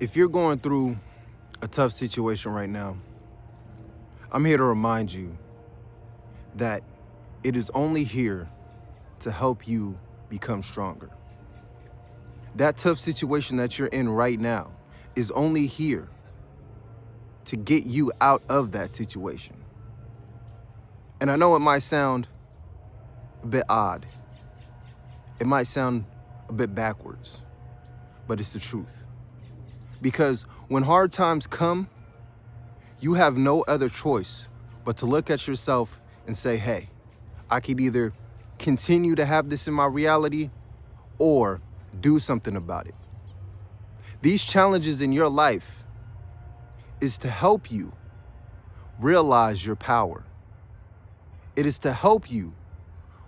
If you're going through a tough situation right now, I'm here to remind you that it is only here to help you become stronger. That tough situation that you're in right now is only here to get you out of that situation. And I know it might sound a bit odd. It might sound a bit backwards, but it's the truth. Because when hard times come, you have no other choice but to look at yourself and say, hey, I could either continue to have this in my reality or do something about it. These challenges in your life is to help you realize your power. It is to help you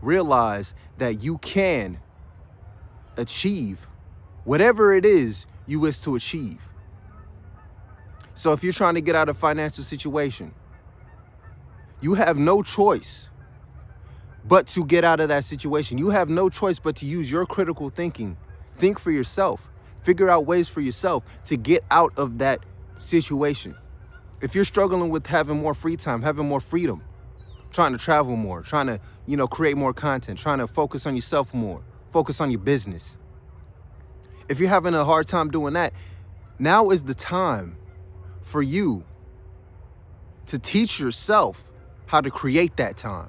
realize that you can achieve whatever it is you wish to achieve. So if you're trying to get out of a financial situation, you have no choice but to get out of that situation. You have no choice but to use your critical thinking. Think for yourself. Figure out ways for yourself to get out of that situation. If you're struggling with having more free time, having more freedom, trying to travel more, trying to, create more content, trying to focus on yourself more, focus on your business. If you're having a hard time doing that, now is the time for you to teach yourself how to create that time.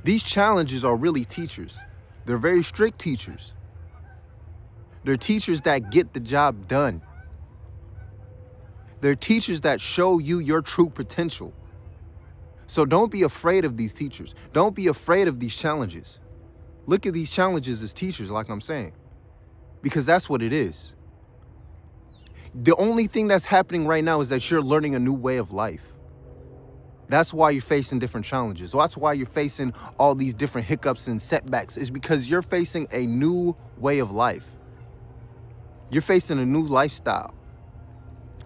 These challenges are really teachers. They're very strict teachers. They're teachers that get the job done. They're teachers that show you your true potential. So don't be afraid of these teachers. Don't be afraid of these challenges. Look at these challenges as teachers, like I'm saying, because that's what it is. The only thing that's happening right now is that you're learning a new way of life. That's why you're facing different challenges. That's why you're facing all these different hiccups and setbacks, is because you're facing a new way of life. You're facing a new lifestyle,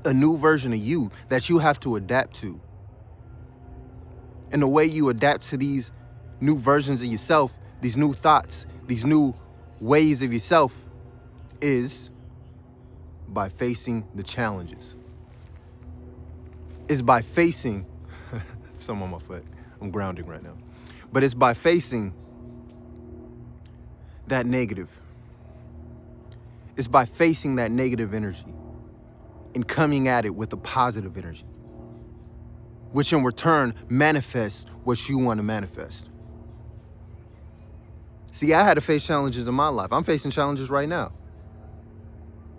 a new version of you that you have to adapt to. And the way you adapt to these new versions of yourself, these new thoughts, these new ways of yourself, is by facing the challenges. Is by facing, something on my foot, I'm grounding right now. But it's by facing that negative. It's by facing that negative energy and coming at it with a positive energy, which in return manifests what you want to manifest. See, I had to face challenges in my life. I'm facing challenges right now.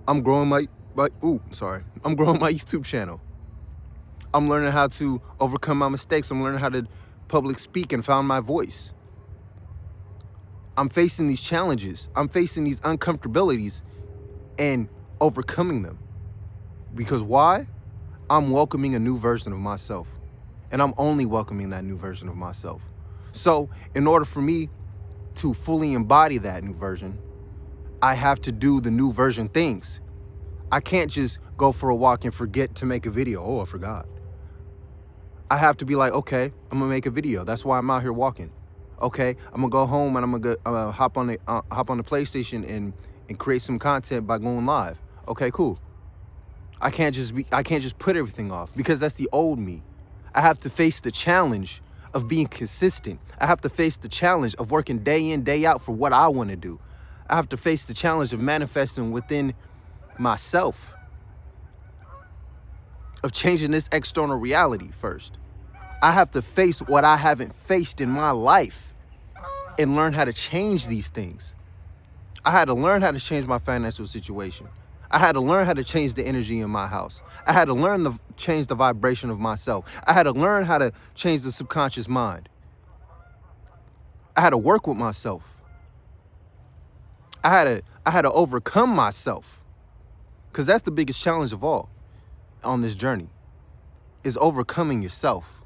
I'm growing my YouTube channel. I'm learning how to overcome my mistakes. I'm learning how to public speak and find my voice. I'm facing these challenges. I'm facing these uncomfortabilities and overcoming them. Because why? I'm welcoming a new version of myself. And I'm only welcoming that new version of myself. So in order for me to fully embody that new version, I have to do the new version things. I can't just go for a walk and forget to make a video. Oh, I forgot. I have to be like, okay, I'm gonna make a video. That's why I'm out here walking. Okay, I'm gonna go home and I'm gonna hop on the PlayStation and create some content by going live. Okay, cool. I can't just put everything off, because that's the old me. I have to face the challenge of being consistent. I have to face the challenge of working day in, day out for what I want to do. I have to face the challenge of manifesting within myself, of changing this external reality first. I have to face what I haven't faced in my life and learn how to change these things. I had to learn how to change my financial situation. I had to learn how to change the energy in my house. I had to learn to change the vibration of myself. I had to learn how to change the subconscious mind. I had to work with myself. I had to overcome myself, because that's the biggest challenge of all on this journey, is overcoming yourself.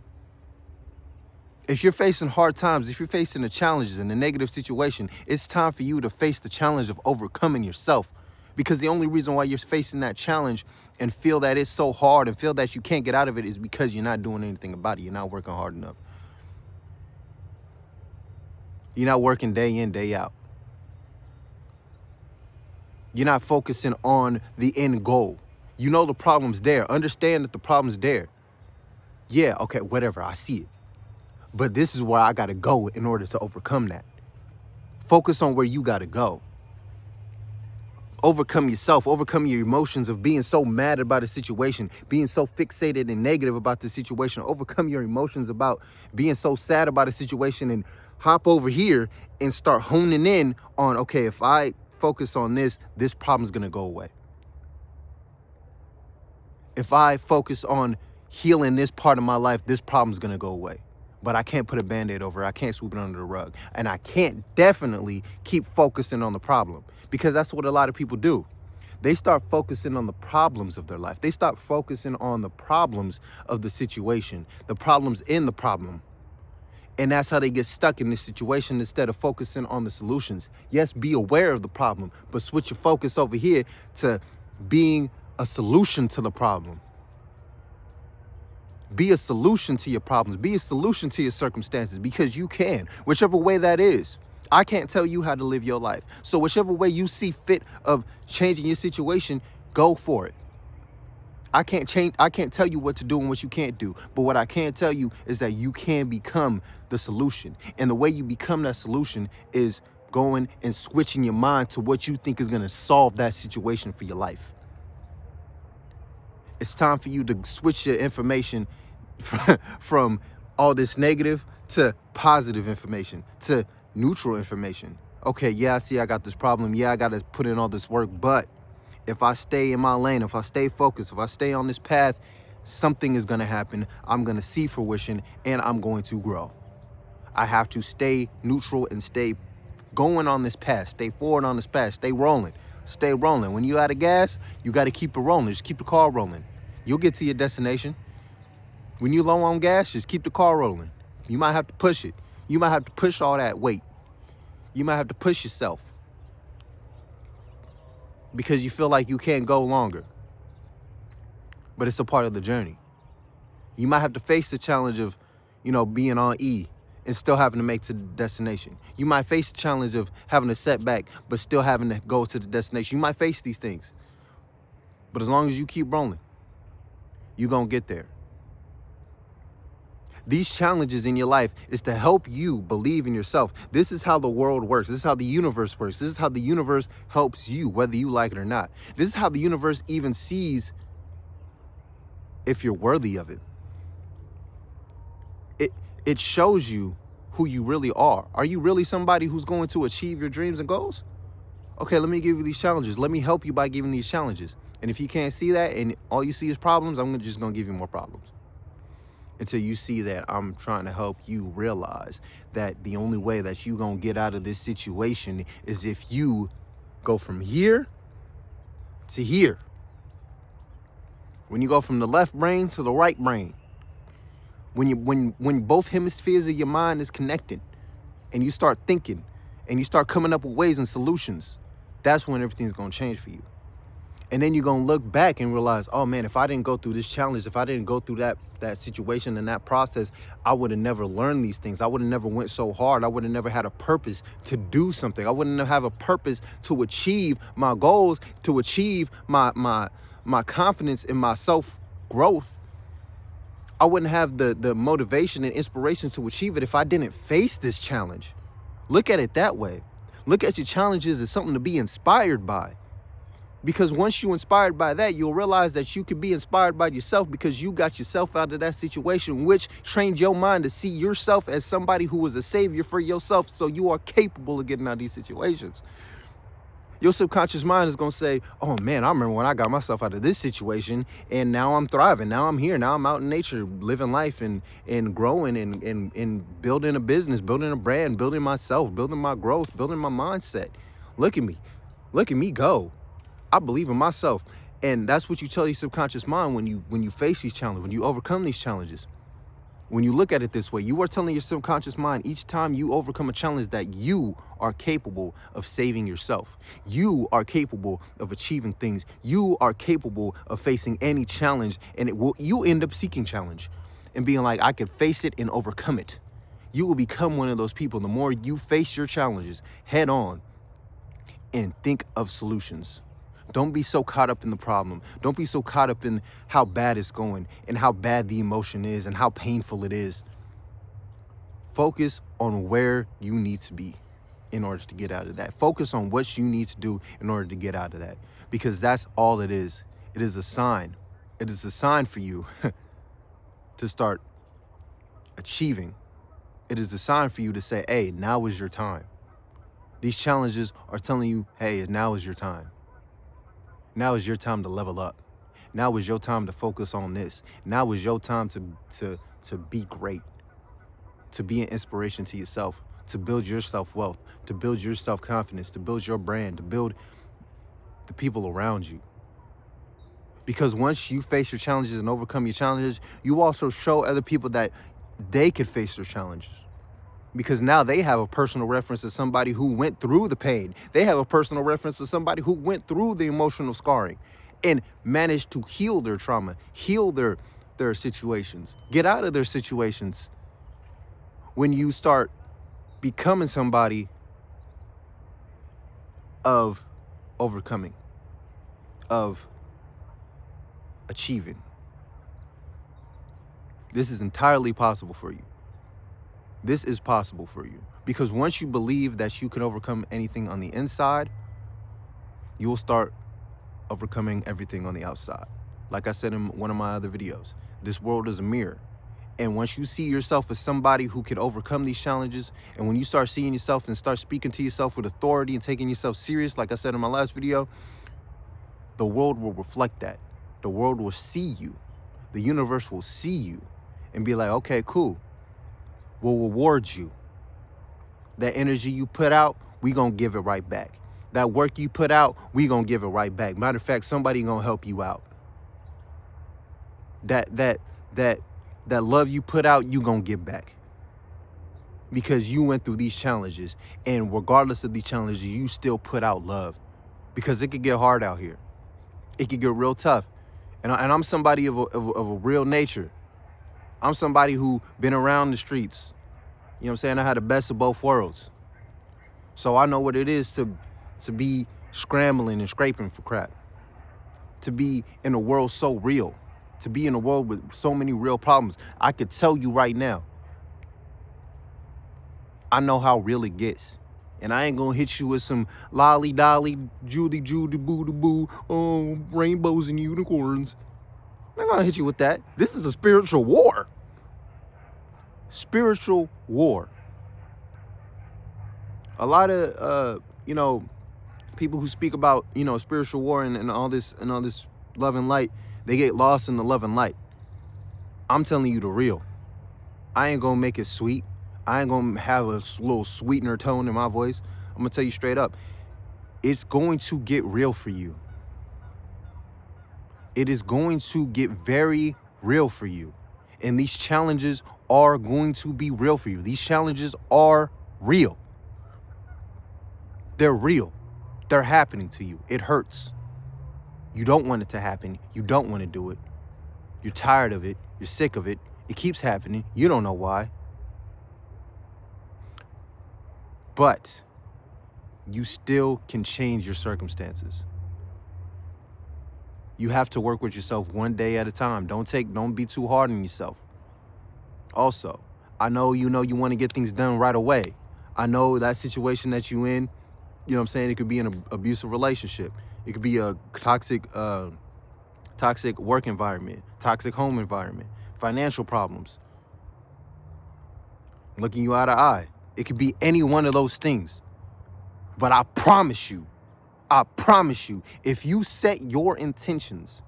If you're facing hard times, if you're facing the challenges and the negative situation, it's time for you to face the challenge of overcoming yourself. Because the only reason why you're facing that challenge and feel that it's so hard and feel that you can't get out of it is because you're not doing anything about it. You're not working hard enough. You're not working day in, day out. You're not focusing on the end goal. You know the problem's there. Understand that the problem's there. Yeah, okay, whatever, I see it. But this is where I got to go in order to overcome that. Focus on where you got to go. Overcome yourself, overcome your emotions of being so mad about a situation, being so fixated and negative about the situation. Overcome your emotions about being so sad about a situation and hop over here and start honing in on, okay, if I focus on this, this problem's going to go away. If I focus on healing this part of my life, this problem's going to go away. But I can't put a Band-Aid over it. I can't sweep it under the rug. And I can't definitely keep focusing on the problem, because that's what a lot of people do. They start focusing on the problems of their life. They start focusing on the problems of the situation, the problems in the problem. And that's how they get stuck in this situation instead of focusing on the solutions. Yes, be aware of the problem, but switch your focus over here to being a solution to the problem. Be a solution to your problems. Be a solution to your circumstances, because you can, whichever way that is. I can't tell you how to live your life. So whichever way you see fit of changing your situation, go for it. I can't tell you what to do and what you can't do. But what I can tell you is that you can become the solution. And the way you become that solution is going and switching your mind to what you think is going to solve that situation for your life. It's time for you to switch your information from all this negative to positive information, to neutral information. Okay, yeah, I see I got this problem. Yeah, I got to put in all this work. But if I stay in my lane, if I stay focused, if I stay on this path, something is going to happen. I'm going to see fruition and I'm going to grow. I have to stay neutral and stay going on this path, stay forward on this path, stay rolling. Stay rolling. When you out of gas, you got to keep it rolling. Just keep the car rolling. You'll get to your destination. When you're low on gas, just keep the car rolling. You might have to push it. You might have to push all that weight. You might have to push yourself because you feel like you can't go longer. But it's a part of the journey. You might have to face the challenge of, being on E and still having to make to the destination. You might face the challenge of having a setback, but still having to go to the destination. You might face these things. But as long as you keep rolling, you're going to get there. These challenges in your life is to help you believe in yourself. This is how the world works. This is how the universe works. This is how the universe helps you, whether you like it or not. This is how the universe even sees if you're worthy of it. It shows you who you really are. Are you really somebody who's going to achieve your dreams and goals? Okay, let me give you these challenges. Let me help you by giving these challenges. And if you can't see that and all you see is problems, I'm just going to give you more problems. Until you see that I'm trying to help you realize that the only way that you're going to get out of this situation is if you go from here to here. When you go from the left brain to the right brain. When both hemispheres of your mind is connected and you start thinking and you start coming up with ways and solutions, that's when everything's going to change for you. And then you're going to look back and realize, oh man, if I didn't go through this challenge, if I didn't go through that situation and that process, I would have never learned these things. I would have never went so hard. I would have never had a purpose to do something. I wouldn't have a purpose to achieve my goals, to achieve my confidence in my self-growth. I wouldn't have the motivation and inspiration to achieve it if I didn't face this challenge. Look at it that way. Look at your challenges as something to be inspired by. Because once you're inspired by that, you'll realize that you can be inspired by yourself because you got yourself out of that situation, which trained your mind to see yourself as somebody who is a savior for yourself, so you are capable of getting out of these situations. Your subconscious mind is going to say, oh man, I remember when I got myself out of this situation and now I'm thriving. Now I'm here. Now I'm out in nature, living life and growing and building a business, building a brand, building myself, building my growth, building my mindset. Look at me. Look at me go. I believe in myself. And that's what you tell your subconscious mind when you face these challenges, when you overcome these challenges. When you look at it this way, you are telling your subconscious mind each time you overcome a challenge that you are capable of saving yourself. You are capable of achieving things. You are capable of facing any challenge, and you end up seeking challenge and being like, I could face it and overcome it. You will become one of those people. The more you face your challenges head on and think of solutions. Don't be so caught up in the problem. Don't be so caught up in how bad it's going and how bad the emotion is and how painful it is. Focus on where you need to be in order to get out of that. Focus on what you need to do in order to get out of that, because that's all it is. It is a sign. It is a sign for you to start achieving. It is a sign for you to say, hey, now is your time. These challenges are telling you, hey, now is your time. Now is your time to level up. Now is your time to focus on this. Now is your time to be great, to be an inspiration to yourself, to build your self-wealth, to build your self-confidence, to build your brand, to build the people around you. Because once you face your challenges and overcome your challenges, you also show other people that they could face their challenges. Because now they have a personal reference to somebody who went through the pain. They have a personal reference to somebody who went through the emotional scarring and managed to heal their trauma, heal their situations, get out of their situations. When you start becoming somebody of overcoming, of achieving. This is entirely possible for you. This is possible for you, because once you believe that you can overcome anything on the inside, you will start overcoming everything on the outside. Like I said in one of my other videos, this world is a mirror. And once you see yourself as somebody who can overcome these challenges, and when you start seeing yourself and start speaking to yourself with authority and taking yourself serious, like I said in my last video, the world will reflect that. The world will see you. The universe will see you and be like, okay, cool. We'll reward you. That energy you put out, we gonna give it right back. That work you put out, we gonna give it right back. Matter of fact, somebody gonna help you out. That love you put out, you gonna give back. Because you went through these challenges, and regardless of these challenges, you still put out love. Because it could get hard out here. It could get real tough. And I'm somebody of a real nature. I'm somebody who been around the streets. You know what I'm saying? I had the best of both worlds. So I know what it is to be scrambling and scraping for crap. To be in a world so real. To be in a world with so many real problems. I could tell you right now, I know how real it gets. And I ain't gonna hit you with some lolly dolly, Judy boo da boo, rainbows and unicorns. I'm not gonna hit you with that. This is a spiritual war. Spiritual war. A lot of people who speak about spiritual war and all this love and light, they get lost in the love and light. I'm telling you the real. I ain't gonna make it sweet. I ain't gonna have a little sweetener tone in my voice. I'm gonna tell you straight up. It's going to get real for you. It is going to get very real for you. And these challenges are going to be real for you. These challenges are real. They're real. They're happening to you. It hurts. You don't want it to happen. You don't want to do it. You're tired of it. You're sick of it. It keeps happening. You don't know why. But you still can change your circumstances. You have to work with yourself one day at a time. Don't be too hard on yourself. Also, I know you want to get things done right away. I know that situation that you in, you know what I'm saying? It could be an abusive relationship. It could be a toxic work environment, toxic home environment, financial problems, looking you eye to eye. It could be any one of those things. But I promise you, if you set your intentions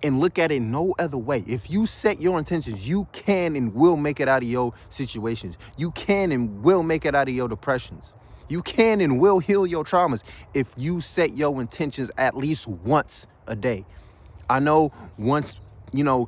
and look at it no other way, if you set your intentions, you can and will make it out of your situations. You can and will make it out of your depressions. You can and will heal your traumas if you set your intentions at least once a day. I know once,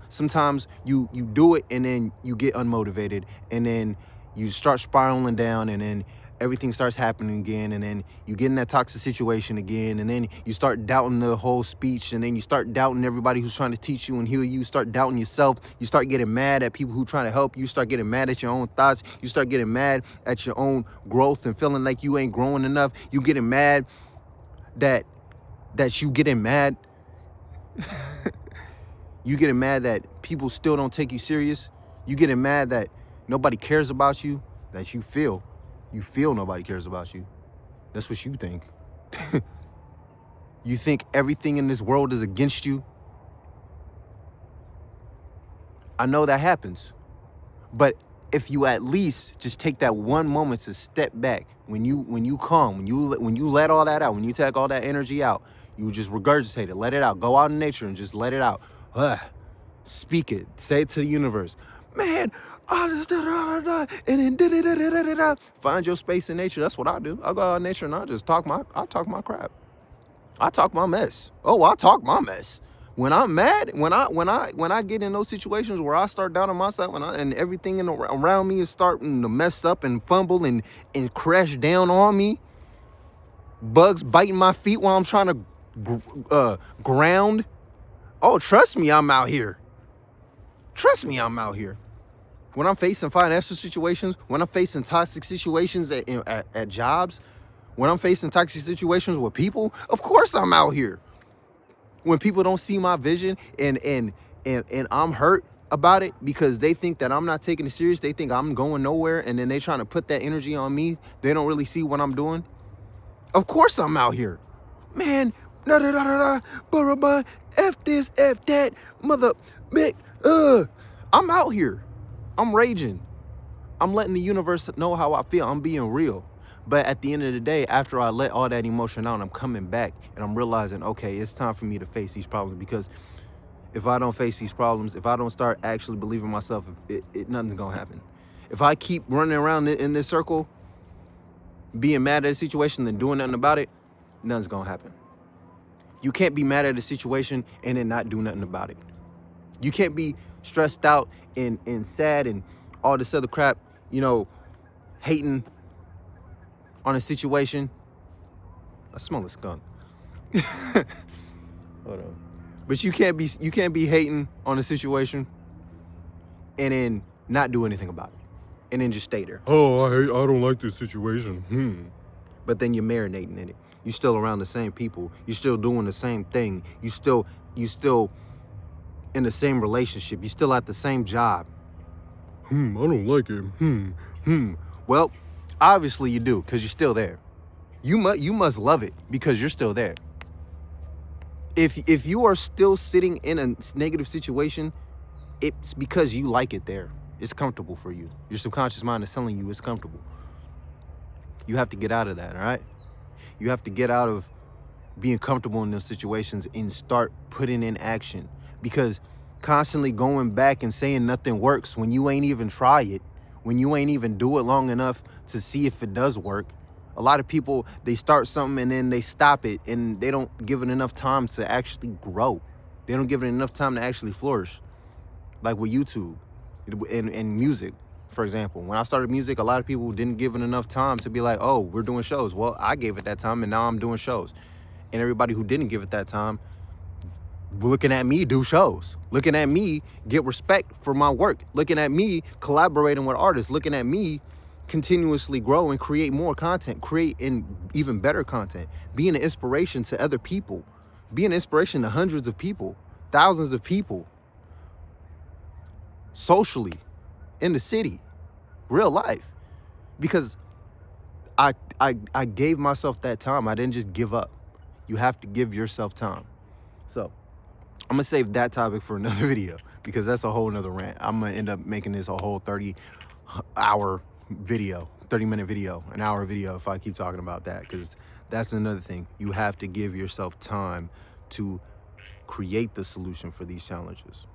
sometimes you do it and then you get unmotivated and then you start spiraling down and then everything starts happening again, and then you get in that toxic situation again, and then you start doubting the whole speech, and then you start doubting everybody who's trying to teach you and heal you. Start doubting yourself. You start getting mad at people who are trying to help you. Start getting mad at your own thoughts. You start getting mad at your own growth and feeling like you ain't growing enough. You getting mad that you getting mad. You getting mad that people still don't take you serious. You getting mad that nobody cares about you, that you feel nobody cares about you. That's what you think. You think everything in this world is against you. I know that happens. But if you at least just take that one moment to step back, when you calm, when you let all that out, when you take all that energy out, you just regurgitate it, let it out. Go out in nature and just let it out. Speak it. Say it to the universe. Man, and then find your space in nature. That's what I do. I go out in nature and I talk my crap. I talk my mess. Oh, I talk my mess. When I'm mad, when I get in those situations where I start doubting myself and everything around me is starting to mess up and fumble and crash down on me, bugs biting my feet while I'm trying to ground. Oh, trust me, I'm out here. Trust me, I'm out here. When I'm facing financial situations, when I'm facing toxic situations at jobs, when I'm facing toxic situations with people, of course I'm out here. When people don't see my vision and I'm hurt about it because they think that I'm not taking it serious, they think I'm going nowhere, and then they trying to put that energy on me. They don't really see what I'm doing. Of course I'm out here. Man, F this, F that, mother, big, I'm out here. I'm raging. I'm letting the universe know how I feel. I'm being real. But at the end of the day, after I let all that emotion out, I'm coming back and I'm realizing, okay, it's time for me to face these problems, because if I don't face these problems, if I don't start actually believing myself, nothing's going to happen. If I keep running around in this circle, being mad at a situation and doing nothing about it, nothing's going to happen. You can't be mad at a situation and then not do nothing about it. You can't be stressed out and sad and all this other crap, hating on a situation. I smell a skunk. Hold on. But you can't be hating on a situation and then not do anything about it. And then just stay there. Oh, I don't like this situation. But then you're marinating in it. You're still around the same people. You're still doing the same thing. You still in the same relationship. You're still at the same job. I don't like it. Well, obviously you do, because you're still there. You must love it because you're still there. If you are still sitting in a negative situation, it's because you like it there. It's comfortable for you. Your subconscious mind is telling you it's comfortable. You have to get out of that, all right? You have to get out of being comfortable in those situations and start putting in action. Because constantly going back and saying nothing works when you ain't even try it, when you ain't even do it long enough to see if it does work. A lot of people, they start something and then they stop it and they don't give it enough time to actually grow. They don't give it enough time to actually flourish. Like with YouTube and music, for example. When I started music, a lot of people didn't give it enough time to be like, oh, we're doing shows. Well, I gave it that time and now I'm doing shows. And everybody who didn't give it that time, looking at me do shows, looking at me get respect for my work, looking at me collaborating with artists, looking at me continuously grow and create more content, create even better content, being an inspiration to other people, being an inspiration to hundreds of people, thousands of people, socially, in the city, real life, because I gave myself that time. I didn't just give up. You have to give yourself time. So I'm gonna save that topic for another video, because that's a whole nother rant. I'm gonna end up making this a whole 30-hour video, 30-minute video, an hour video if I keep talking about that, because that's another thing. You have to give yourself time to create the solution for these challenges.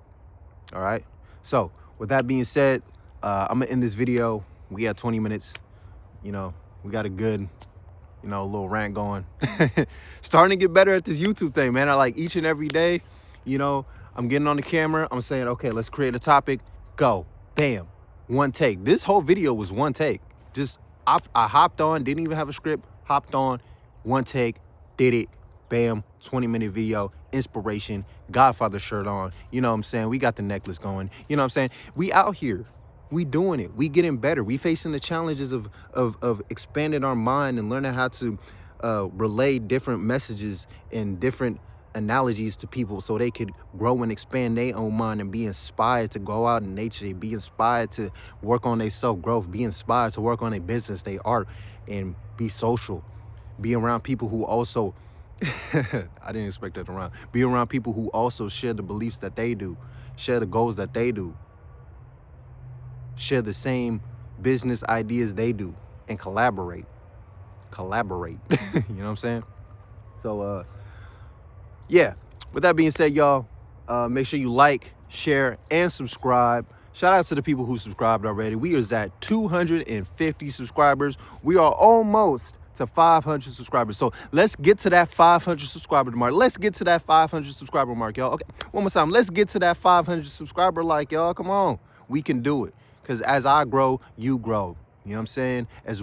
All right. So with that being said, I'm gonna end this video. We got 20 minutes. We got a good, little rant going. Starting to get better at this YouTube thing, man. I like each and every day, I'm getting on the camera. I'm saying, okay, let's create a topic. Go. Bam. One take. This whole video was one take. Just I hopped on, didn't even have a script, hopped on, one take, did it, bam, 20-minute video, inspiration, Godfather shirt on, you know what I'm saying? We got the necklace going, you know what I'm saying? We out here, we doing it, we getting better, we facing the challenges of expanding our mind and learning how to relay different messages and different analogies to people so they could grow and expand their own mind and be inspired to go out in nature, be inspired to work on their self-growth, be inspired to work on their business, their art, and be social, be around people who also I didn't expect that around, be around people who also share the beliefs that they do, share the goals that they do, share the same business ideas they do, and collaborate you know what I'm saying? So yeah, with that being said, y'all, make sure you like, share, and subscribe. Shout out to the people who subscribed already. We is at 250 subscribers. We are almost to 500 subscribers. So let's get to that 500 subscriber mark. Let's get to that 500 subscriber mark, y'all. Okay, one more time. Let's get to that 500 subscriber like, y'all. Come on. We can do it. Because as I grow, you grow. You know what I'm saying? As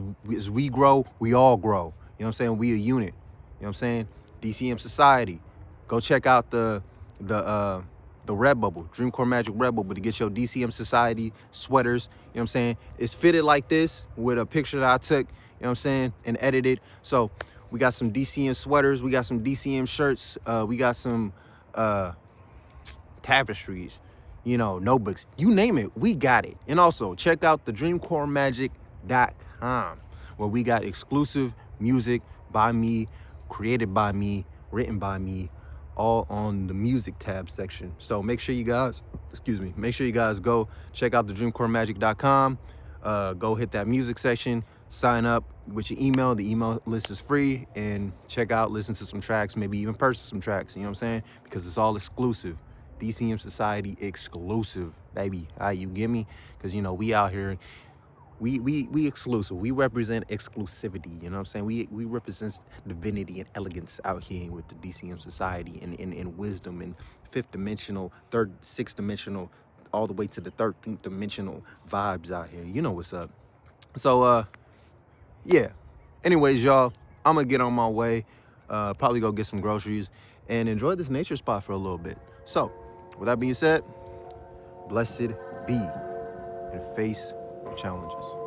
we grow, we all grow. You know what I'm saying? We a unit. You know what I'm saying? D.C.M Society. Go check out the Redbubble, DreamCoreMagick Redbubble, to get your D.C.M Society sweaters. You know what I'm saying? It's fitted like this with a picture that I took, you know what I'm saying, and edited. So we got some D.C.M sweaters. We got some D.C.M shirts. We got some tapestries, you know, notebooks. You name it, we got it. And also, check out the DREAMCOREmagick.com, where we got exclusive music by me, created by me, written by me, all on the music tab section. So make sure you guys, make sure you guys go check out the DREAMCOREmagick.com. Go hit that music section, sign up with your email. The email list is free, and check out, listen to some tracks, maybe even purchase some tracks, you know what I'm saying? Because it's all exclusive. D.C.M Society exclusive, baby. You get me? Because, you know, we out here, we exclusive. We represent exclusivity, you know what I'm saying? We represent divinity and elegance out here with the D.C.M Society, and wisdom and fifth dimensional, sixth dimensional, all the way to the 13th dimensional vibes out here. You know what's up. So yeah. Anyways, y'all, I'm gonna get on my way. Probably go get some groceries and enjoy this nature spot for a little bit. So, with that being said, blessed be and face your challenges.